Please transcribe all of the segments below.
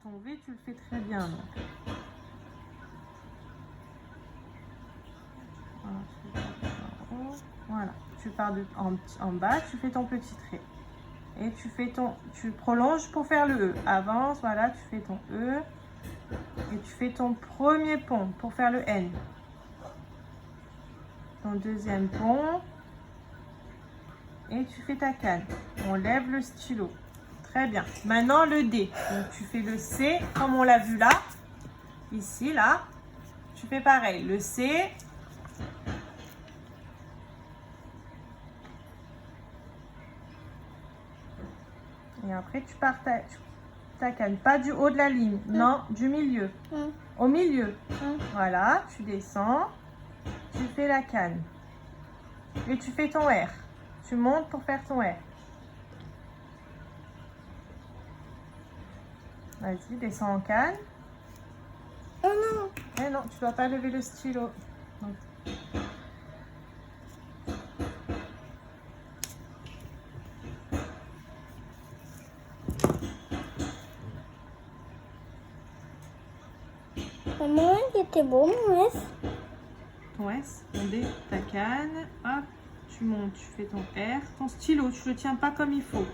ton V, tu le fais très bien. Donc. Voilà, tu fais en haut. Voilà, tu pars en bas, tu fais ton petit trait. Et tu prolonges pour faire le E. Avance, voilà, tu fais ton E. Et tu fais ton premier pont pour faire le N. Ton deuxième pont. Et tu fais ta canne. On lève le stylo. Très bien. Maintenant le D. Donc tu fais le C comme on l'a vu là. Ici, là. Tu fais pareil. Le C. Et après tu pars ta canne. Pas du haut de la ligne. Non, du milieu. Au milieu. Voilà. Tu descends. Tu fais la canne. Et tu fais ton R. Tu montes pour faire ton R. Vas-y, descends en canne. Oh non. Eh non, tu ne dois pas lever le stylo. Donc. Maman, il était beau, mon S. Ton S, ton D, ta canne. Hop, tu montes, tu fais ton R. Ton stylo, tu ne le tiens pas comme il faut.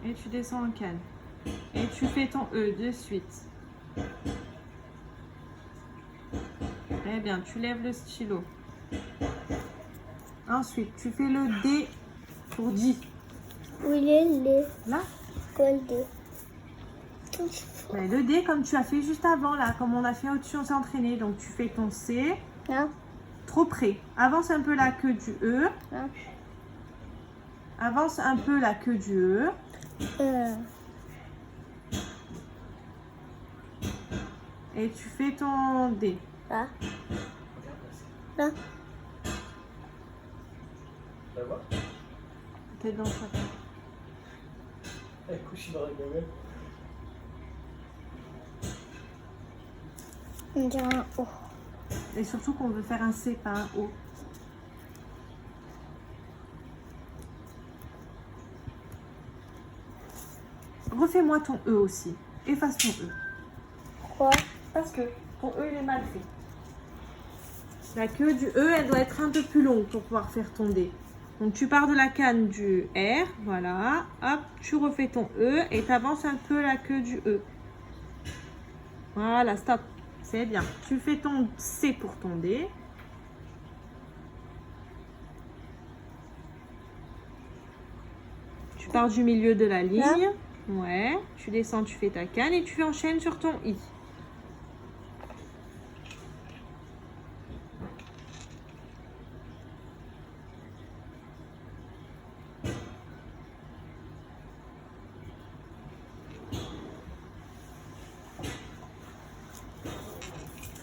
Et tu descends en canne. Et tu fais ton E de suite. Très bien, tu lèves le stylo. Ensuite, tu fais le D pour D. Où il est, le Là. quoi, le D? Mais le D comme tu as fait juste avant, là, comme on a fait au-dessus, on s'est entraîné. Donc tu fais ton C. Non. Trop près. Avance un peu la queue du E. Non. Avance un peu la queue du E. Et tu fais ton D. Là. Là. Ça va? T'es dans sa tête. Elle est couchée dans la gamelle. On dirait un O. Et surtout qu'on veut faire un C, pas un O. Refais-moi ton E aussi. Efface ton E. Pourquoi? Parce que ton E, il est mal fait. La queue du E, elle doit être un peu plus longue pour pouvoir faire ton D. Donc tu pars de la canne du R, voilà. Hop, tu refais ton E et tu avances un peu la queue du E. Voilà, stop. C'est bien. Tu fais ton C pour ton D. Tu pars du milieu de la ligne. Là. Ouais. Tu descends, tu fais ta canne et tu enchaînes sur ton I.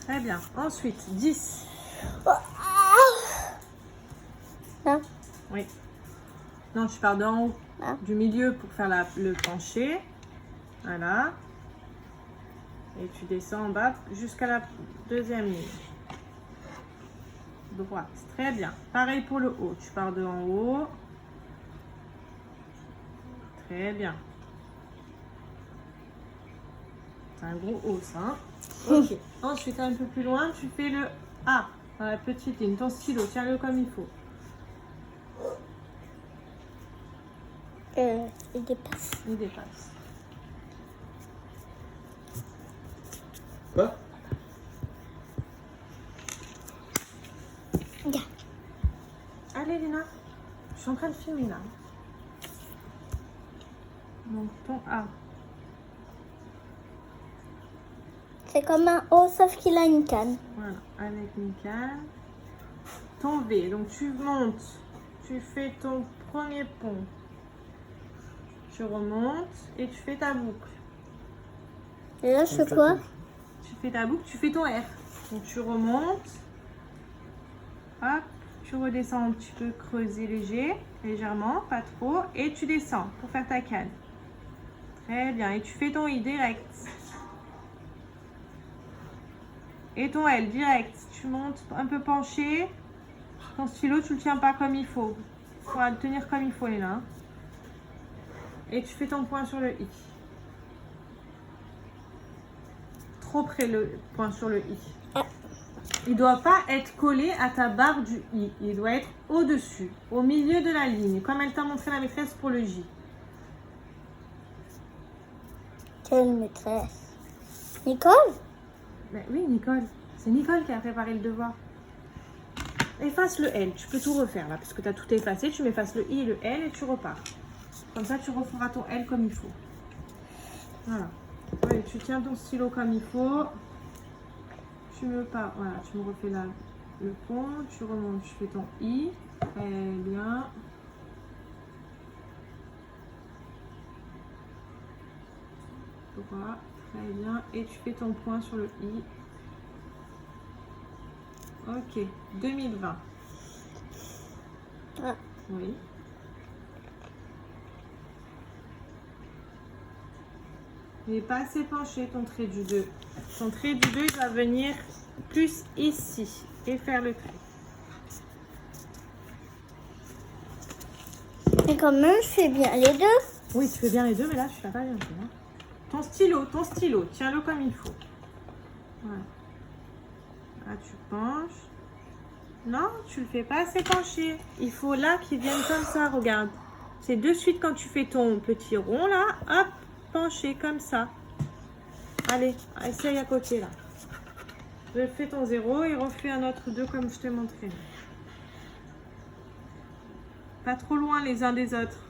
Très bien. Ensuite, 10. Là. Oui. Non, tu pars d'en haut. Là. Du milieu pour faire le penché. Voilà. Et tu descends en bas jusqu'à la deuxième ligne. Droite. Très bien. Pareil pour le haut. Tu pars de en haut. Très bien. C'est un gros haut, ça. Hein. Ok. Ensuite, un peu plus loin, tu fais le A. Dans la petite ligne. Ton stylo, tiens-le comme il faut. Il dépasse. Il dépasse. Quoi? Regarde. Allez, Léna. Je suis en train de filmer là. Donc, ton A. C'est comme un O, sauf qu'il a une canne. Voilà, avec une canne. Ton V, donc tu montes, tu fais ton premier pont. Tu remontes et tu fais ta boucle. Et là, je fais quoi? Tu fais ta boucle, tu fais ton R. Donc tu remontes. Hop, tu redescends un petit peu creusé légèrement, pas trop. Et tu descends pour faire ta canne. Très bien, et tu fais ton I direct. Et ton L direct, tu montes un peu penché. Ton stylo, tu le tiens pas comme il faut. faut le tenir comme il faut, les là. Et tu fais ton point sur le i. Trop près le point sur le i. Il ne doit pas être collé à ta barre du i. Il doit être au-dessus, au milieu de la ligne, comme elle t'a montré la maîtresse pour le j. Quelle maîtresse? Nicole? Mais oui, Nicole. C'est Nicole qui a préparé le devoir. Efface le L. Tu peux tout refaire là, parce que tu as tout effacé. Tu m'effaces le I et le L et tu repars. Comme ça, tu referas ton L comme il faut. Voilà. Allez, tu tiens ton stylo comme il faut. Tu me pars. Voilà, tu me refais là le pont. Tu remontes, tu fais ton I. Très bien. Voilà, très bien. Et tu fais ton point sur le I. Ok, 2020. Ah. Oui. Il n'est pas assez penché ton trait du 2. Ton trait du 2, il va venir plus ici et faire le trait. Et quand même, je fais bien les deux. Oui, tu fais bien les deux, mais là, je ne fais pas bien. Hein. Ton stylo, tiens-le comme il faut. Voilà. Là, tu penches. Non, tu le fais pas assez penché. Il faut là qu'il vienne comme ça, regarde. C'est de suite quand tu fais ton petit rond là, hop, penché comme ça. Allez, essaye à côté là. Refais ton 0 et refais un autre 2 comme je t'ai montré. Pas trop loin les uns des autres.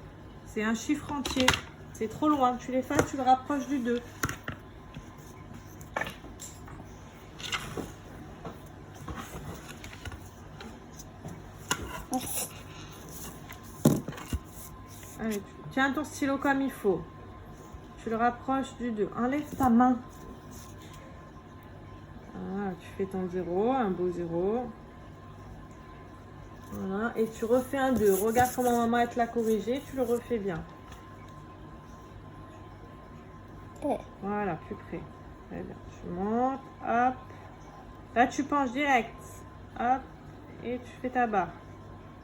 C'est un chiffre entier. C'est trop loin. Tu les fasses, tu le rapproches du 2. Allez, tiens ton stylo comme il faut. Tu le rapproches du 2. Enlève ta main. Voilà, tu fais ton 0, un beau 0. Voilà, et tu refais un 2. Regarde comment maman elle te l'a corrigé, tu le refais bien. Voilà, plus près. Très bien. Tu montes, hop. Là, tu penches direct. Hop, et tu fais ta barre.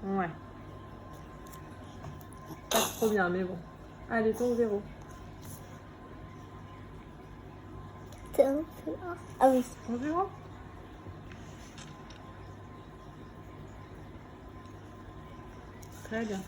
Ouais. Pas trop bien, mais bon. Allez, ton 0. Ah oui. Ton 0. Très bien.